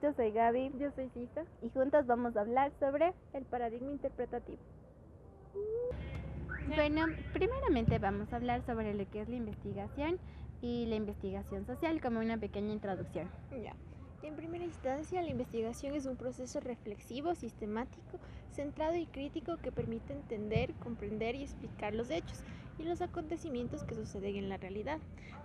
Yo soy Gaby. Yo soy Cisa. Y juntas vamos a hablar sobre... el paradigma interpretativo. Bueno, primeramente vamos a hablar sobre lo que es la investigación y la investigación social como una pequeña introducción. Ya. En primera instancia, la investigación es un proceso reflexivo, sistemático, centrado y crítico que permite entender, comprender y explicar los hechos y los acontecimientos que suceden en la realidad.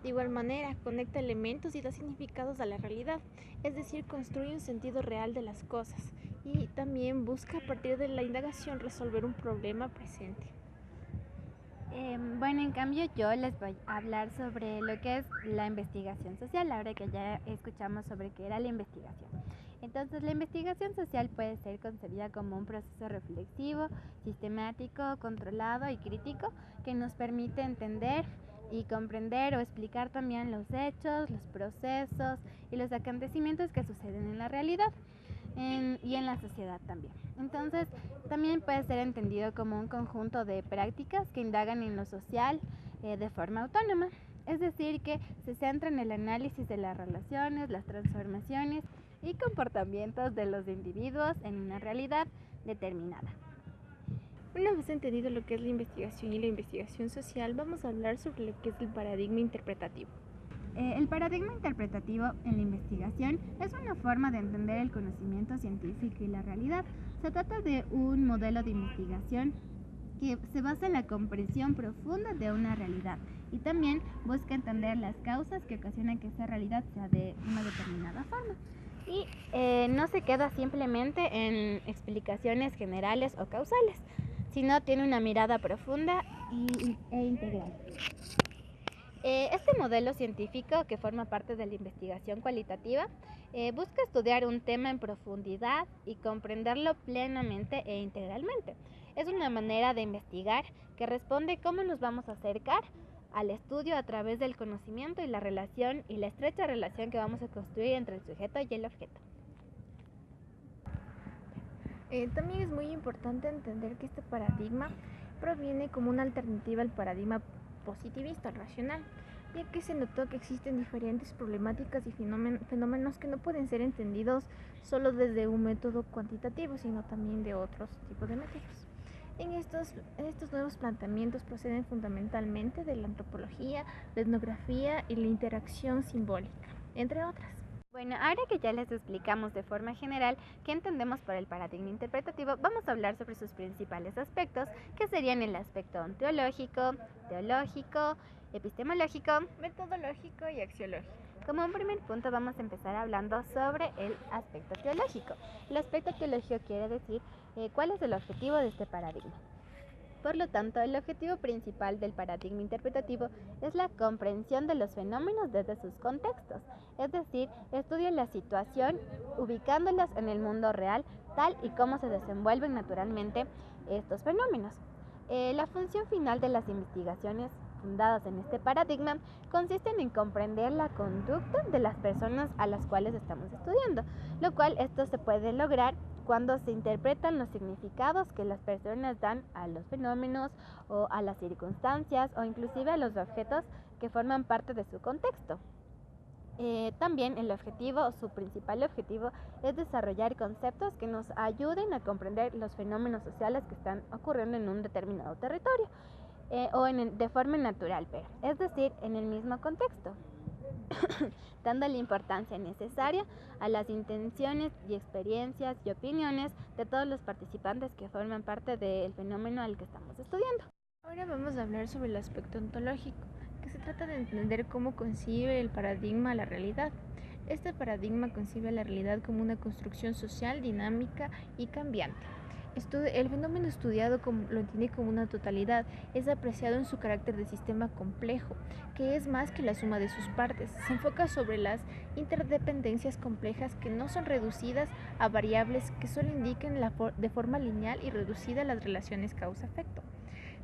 De igual manera, conecta elementos y da significados a la realidad, es decir, construye un sentido real de las cosas y también busca a partir de la indagación resolver un problema presente. Bueno, en cambio yo les voy a hablar sobre lo que es la investigación social, ahora que ya escuchamos sobre qué era la investigación. Entonces, la investigación social puede ser concebida como un proceso reflexivo, sistemático, controlado y crítico que nos permite entender y comprender o explicar también los hechos, los procesos y los acontecimientos que suceden en la realidad y en la sociedad también. Entonces, también puede ser entendido como un conjunto de prácticas que indagan en lo social de forma autónoma, es decir, que se centra en el análisis de las relaciones, las transformaciones y comportamientos de los individuos en una realidad determinada. Una vez entendido lo que es la investigación y la investigación social, vamos a hablar sobre lo que es el paradigma interpretativo. El paradigma interpretativo en la investigación es una forma de entender el conocimiento científico y la realidad. Se trata de un modelo de investigación que se basa en la comprensión profunda de una realidad y también busca entender las causas que ocasionan que esa realidad sea de una determinada forma. Y no se queda simplemente en explicaciones generales o causales, sino tiene una mirada profunda e integral. Este modelo científico, que forma parte de la investigación cualitativa, busca estudiar un tema en profundidad y comprenderlo plenamente e integralmente. Es una manera de investigar que responde cómo nos vamos a acercar al estudio a través del conocimiento y la relación y la estrecha relación que vamos a construir entre el sujeto y el objeto. También es muy importante entender que este paradigma proviene como una alternativa al paradigma positivista, al racional, ya que se notó que existen diferentes problemáticas y fenómenos que no pueden ser entendidos solo desde un método cuantitativo, sino también de otros tipos de métodos. Estos nuevos planteamientos proceden fundamentalmente de la antropología, la etnografía y la interacción simbólica, entre otras. Bueno, ahora que ya les explicamos de forma general qué entendemos por el paradigma interpretativo, vamos a hablar sobre sus principales aspectos, que serían el aspecto ontológico, teológico, epistemológico, Metodológico y axiológico. Como un primer punto vamos a empezar hablando sobre el aspecto teológico. El aspecto teológico quiere decir cuál es el objetivo de este paradigma. Por lo tanto, el objetivo principal del paradigma interpretativo es la comprensión de los fenómenos desde sus contextos, es decir, estudia la situación ubicándolos en el mundo real tal y como se desenvuelven naturalmente estos fenómenos. La función final de las investigaciones fundadas en este paradigma consisten en comprender la conducta de las personas a las cuales estamos estudiando, lo cual esto se puede lograr cuando se interpretan los significados que las personas dan a los fenómenos o a las circunstancias o inclusive a los objetos que forman parte de su contexto. También el objetivo o su principal objetivo es desarrollar conceptos que nos ayuden a comprender los fenómenos sociales que están ocurriendo en un determinado territorio de forma natural, pero es decir, en el mismo contexto. Dando la importancia necesaria a las intenciones y experiencias y opiniones de todos los participantes que forman parte del fenómeno al que estamos estudiando. Ahora vamos a hablar sobre el aspecto ontológico, que se trata de entender cómo concibe el paradigma la realidad. Este paradigma concibe la realidad como una construcción social, dinámica y cambiante. El fenómeno estudiado lo entiende como una totalidad, es apreciado en su carácter de sistema complejo, que es más que la suma de sus partes. Se enfoca sobre las interdependencias complejas que no son reducidas a variables que solo indiquen de forma lineal y reducida las relaciones causa-efecto.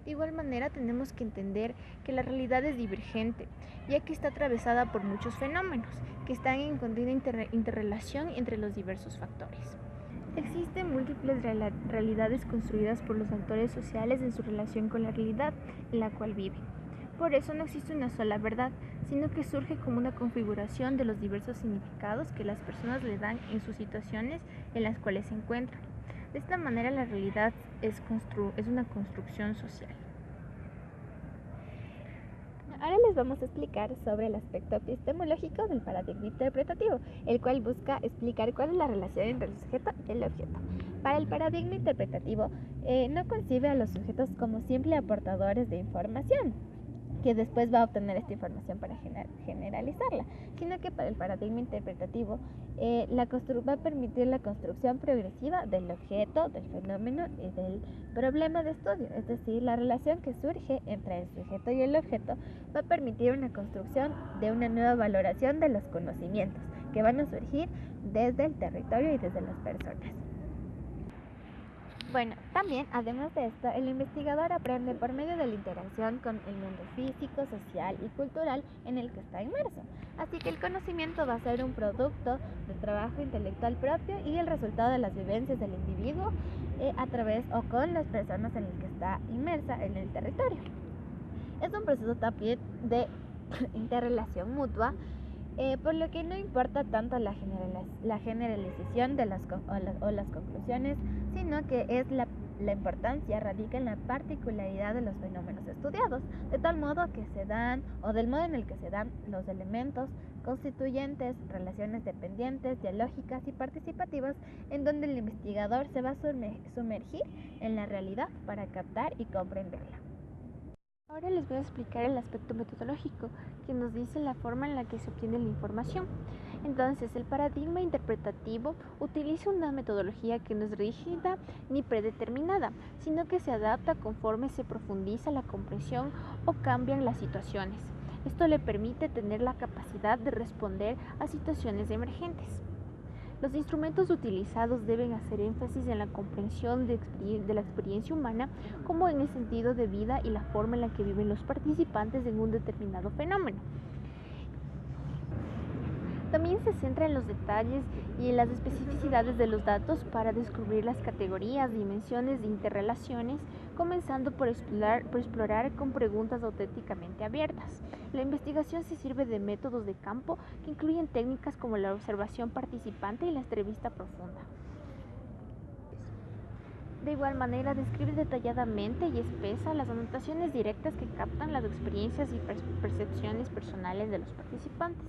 De igual manera, tenemos que entender que la realidad es divergente, ya que está atravesada por muchos fenómenos que están en continua interrelación entre los diversos factores. Existen múltiples realidades construidas por los actores sociales en su relación con la realidad en la cual viven. Por eso no existe una sola verdad, sino que surge como una configuración de los diversos significados que las personas le dan en sus situaciones en las cuales se encuentran. De esta manera la realidad es una construcción social. Ahora les vamos a explicar sobre el aspecto epistemológico del paradigma interpretativo, el cual busca explicar cuál es la relación entre el sujeto y el objeto. Para el paradigma interpretativo, no concibe a los sujetos como simples aportadores de información, que después va a obtener esta información para generalizarla, sino que para el paradigma interpretativo va a permitir la construcción progresiva del objeto, del fenómeno y del problema de estudio, es decir, la relación que surge entre el sujeto y el objeto va a permitir una construcción de una nueva valoración de los conocimientos que van a surgir desde el territorio y desde las personas. Bueno, también, además de esto, el investigador aprende por medio de la interacción con el mundo físico, social y cultural en el que está inmerso. Así que el conocimiento va a ser un producto de trabajo intelectual propio y el resultado de las vivencias del individuo a través o con las personas en las que está inmersa en el territorio. Es un proceso también de interrelación mutua, por lo que no importa tanto la generalización de las conclusiones, sino que es la importancia radica en la particularidad de los fenómenos estudiados, de tal modo que se dan, o del modo en el que se dan los elementos constituyentes, relaciones dependientes, dialógicas y participativas, en donde el investigador se va a sumergir en la realidad para captar y comprenderla. Ahora les voy a explicar el aspecto metodológico, que nos dice la forma en la que se obtiene la información. Entonces, el paradigma interpretativo utiliza una metodología que no es rígida ni predeterminada, sino que se adapta conforme se profundiza la comprensión o cambian las situaciones. Esto le permite tener la capacidad de responder a situaciones emergentes. Los instrumentos utilizados deben hacer énfasis en la comprensión de la experiencia humana como en el sentido de vida y la forma en la que viven los participantes en un determinado fenómeno. También se centra en los detalles y en las especificidades de los datos para descubrir las categorías, dimensiones de interrelaciones, comenzando por explorar con preguntas auténticamente abiertas. La investigación se sirve de métodos de campo que incluyen técnicas como la observación participante y la entrevista profunda. De igual manera, describe detalladamente y espesa las anotaciones directas que captan las experiencias y percepciones personales de los participantes.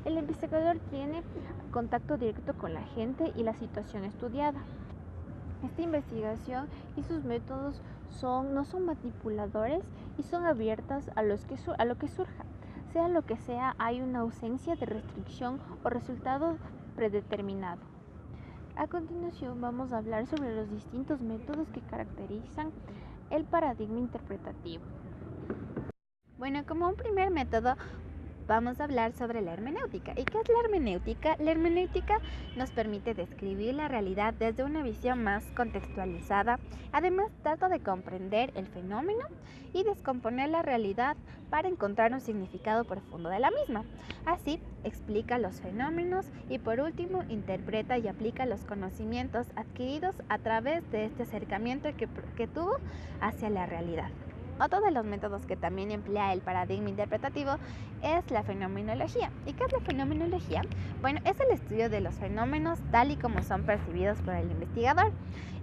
El investigador tiene contacto directo con la gente y la situación estudiada. Esta investigación y sus métodos no son manipuladores y son abiertas a lo que surja. Sea lo que sea, hay una ausencia de restricción o resultado predeterminado. A continuación vamos a hablar sobre los distintos métodos que caracterizan el paradigma interpretativo. Bueno, como un primer método vamos a hablar sobre la hermenéutica. ¿Y qué es la hermenéutica? La hermenéutica nos permite describir la realidad desde una visión más contextualizada. Además, trata de comprender el fenómeno y descomponer la realidad para encontrar un significado profundo de la misma. Así, explica los fenómenos y por último, interpreta y aplica los conocimientos adquiridos a través de este acercamiento que tuvo hacia la realidad. Otro de los métodos que también emplea el paradigma interpretativo es la fenomenología. ¿Y qué es la fenomenología? Bueno, es el estudio de los fenómenos tal y como son percibidos por el investigador.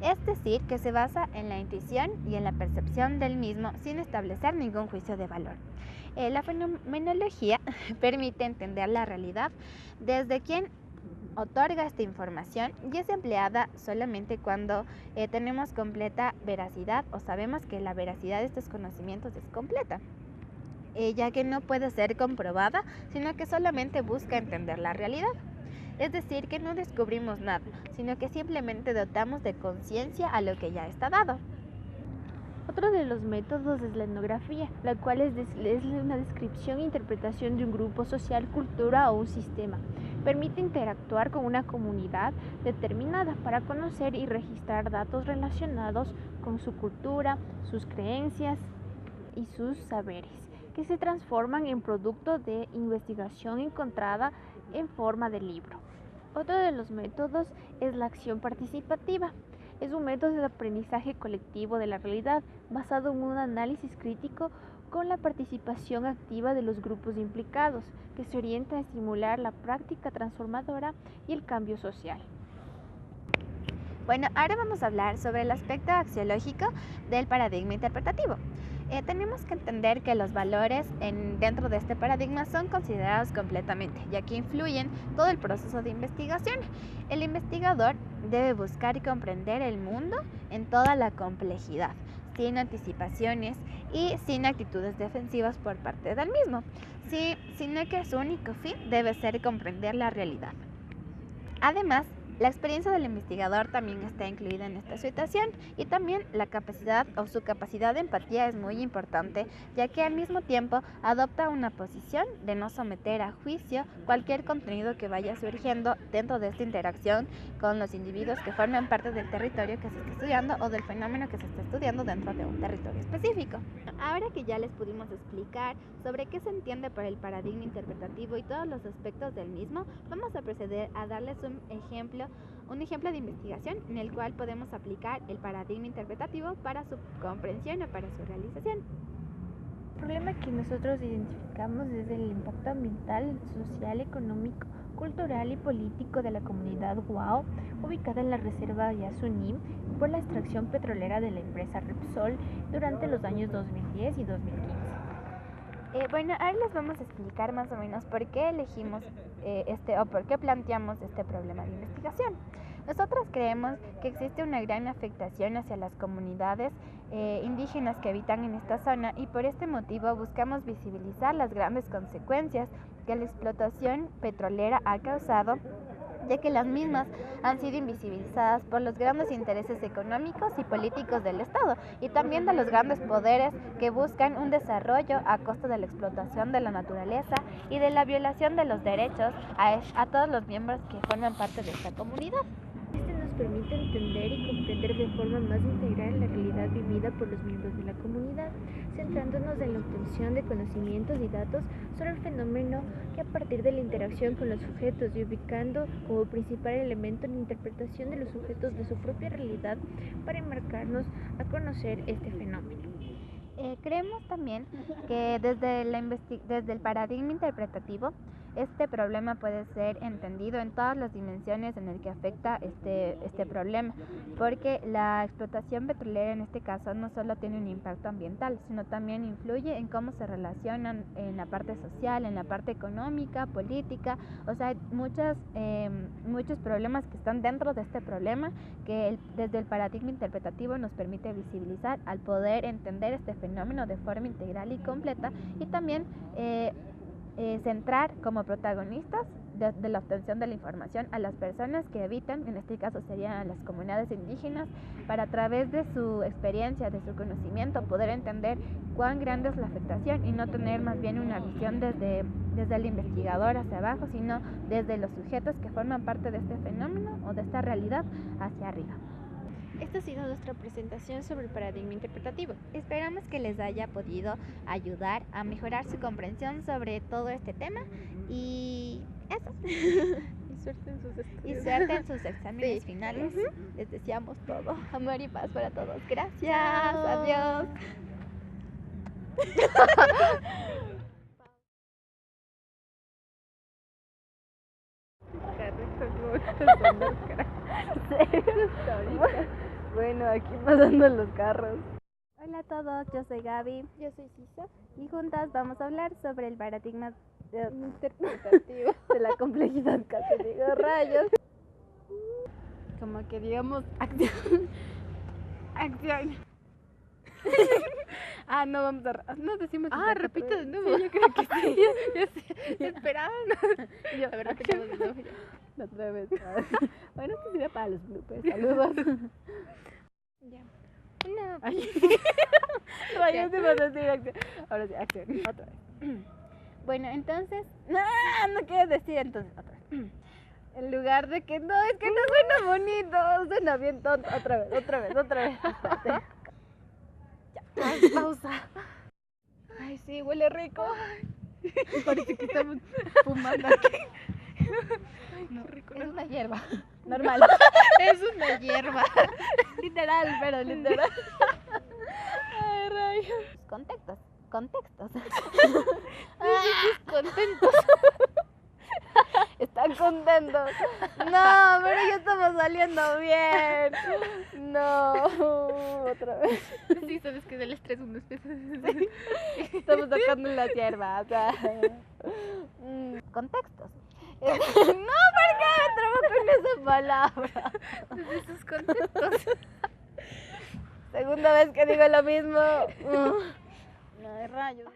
Es decir, que se basa en la intuición y en la percepción del mismo sin establecer ningún juicio de valor. La fenomenología permite entender la realidad desde quien otorga esta información y es empleada solamente cuando tenemos completa veracidad o sabemos que la veracidad de estos conocimientos es completa, ya que no puede ser comprobada, sino que solamente busca entender la realidad. Es decir, que no descubrimos nada, sino que simplemente dotamos de conciencia a lo que ya está dado. Otro de los métodos es la etnografía, la cual es una descripción e interpretación de un grupo social, cultura o un sistema. Permite interactuar con una comunidad determinada para conocer y registrar datos relacionados con su cultura, sus creencias y sus saberes, que se transforman en producto de investigación encontrada en forma de libro. Otro de los métodos es la acción participativa. Es un método de aprendizaje colectivo de la realidad basado en un análisis crítico con la participación activa de los grupos implicados, que se orienta a estimular la práctica transformadora y el cambio social. Bueno, ahora vamos a hablar sobre el aspecto axiológico del paradigma interpretativo. Tenemos que entender que los valores dentro de este paradigma son considerados completamente, ya que influyen todo el proceso de investigación. El investigador debe buscar y comprender el mundo en toda la complejidad, sin anticipaciones y sin actitudes defensivas por parte del mismo, sino que su único fin debe ser comprender la realidad. Además, la experiencia del investigador también está incluida en esta situación y también la capacidad o su capacidad de empatía es muy importante, ya que al mismo tiempo adopta una posición de no someter a juicio cualquier contenido que vaya surgiendo dentro de esta interacción con los individuos que forman parte del territorio que se está estudiando o del fenómeno que se está estudiando dentro de un territorio específico. Ahora que ya les pudimos explicar sobre qué se entiende por el paradigma interpretativo y todos los aspectos del mismo, vamos a proceder a darles un ejemplo de investigación en el cual podemos aplicar el paradigma interpretativo para su comprensión o para su realización. El problema que nosotros identificamos es el impacto ambiental, social, económico, cultural y político de la comunidad Wao, ubicada en la reserva Yasuní, por la extracción petrolera de la empresa Repsol durante los años 2010 y 2015. Bueno, ahora les vamos a explicar más o menos por qué elegimos o por qué planteamos este problema de investigación. Nosotros creemos que existe una gran afectación hacia las comunidades indígenas que habitan en esta zona y por este motivo buscamos visibilizar las grandes consecuencias que la explotación petrolera ha causado, ya que las mismas han sido invisibilizadas por los grandes intereses económicos y políticos del Estado y también de los grandes poderes que buscan un desarrollo a costa de la explotación de la naturaleza y de la violación de los derechos a todos los miembros que forman parte de esta comunidad. Este nos permite entender y comprender de forma más integral la realidad vivida por los miembros de la comunidad, centrándonos en la obtención de conocimientos y datos sobre el fenómeno que a partir de la interacción con los sujetos y ubicando como principal elemento en la interpretación de los sujetos de su propia realidad para enmarcarnos a conocer este fenómeno. Creemos también que desde el paradigma interpretativo, este problema puede ser entendido en todas las dimensiones en el que afecta este problema, porque la explotación petrolera en este caso no solo tiene un impacto ambiental, sino también influye en cómo se relacionan en la parte social, en la parte económica, política, o sea, hay muchos problemas que están dentro de este problema que desde el paradigma interpretativo nos permite visibilizar al poder entender este fenómeno de forma integral y completa y también centrar como protagonistas de la obtención de la información a las personas que habitan, en este caso serían las comunidades indígenas, para a través de su experiencia, de su conocimiento, poder entender cuán grande es la afectación y no tener más bien una visión desde el investigador hacia abajo, sino desde los sujetos que forman parte de este fenómeno o de esta realidad hacia arriba. Esta ha sido nuestra presentación sobre el paradigma interpretativo. Esperamos que les haya podido ayudar a mejorar su comprensión sobre todo este tema y eso. Y suerte en sus estudios. Y suerte en sus exámenes finales. Les deseamos todo. Amor y paz para todos. Gracias. Adiós. Bueno, aquí pasando los carros. Hola a todos, yo soy Gaby. Yo soy Sisa. Y juntas vamos a hablar sobre el paradigma Interpretativo de la complejidad, casi digo rayos. Como que digamos acción. Acción. No vamos a... No decimos... repite de nuevo. Sí, yo creo que sí. Yo sé. Esperaban. Yo, a ver, repitamos de nuevo. Otra vez. Bueno, esto sería para los bloopers. Saludos. Ya. Rayos, te vas a decir acción. Ahora sí, acción. Otra vez. Bueno, entonces... No quieres decir entonces. Otra vez. En lugar de que... No, es que no suena bonito. Suena bien tonto. Otra vez. Espérate. Ya. Pausa. Ay, sí, huele rico. Parece que estamos fumando aquí. No, rico. Es una hierba. normal. Es una hierba. Literal, pero literal. Ay, rayos. Contextos. Contentos. Están contentos. No, pero ya estamos saliendo bien. No, otra vez. Sí, sabes que del estrés uno empieza. Estamos sacando las hierbas. Contextos. No, ¿por qué me trabo con esa palabra? De esos contentos. Segunda vez que digo lo mismo. No, rayos.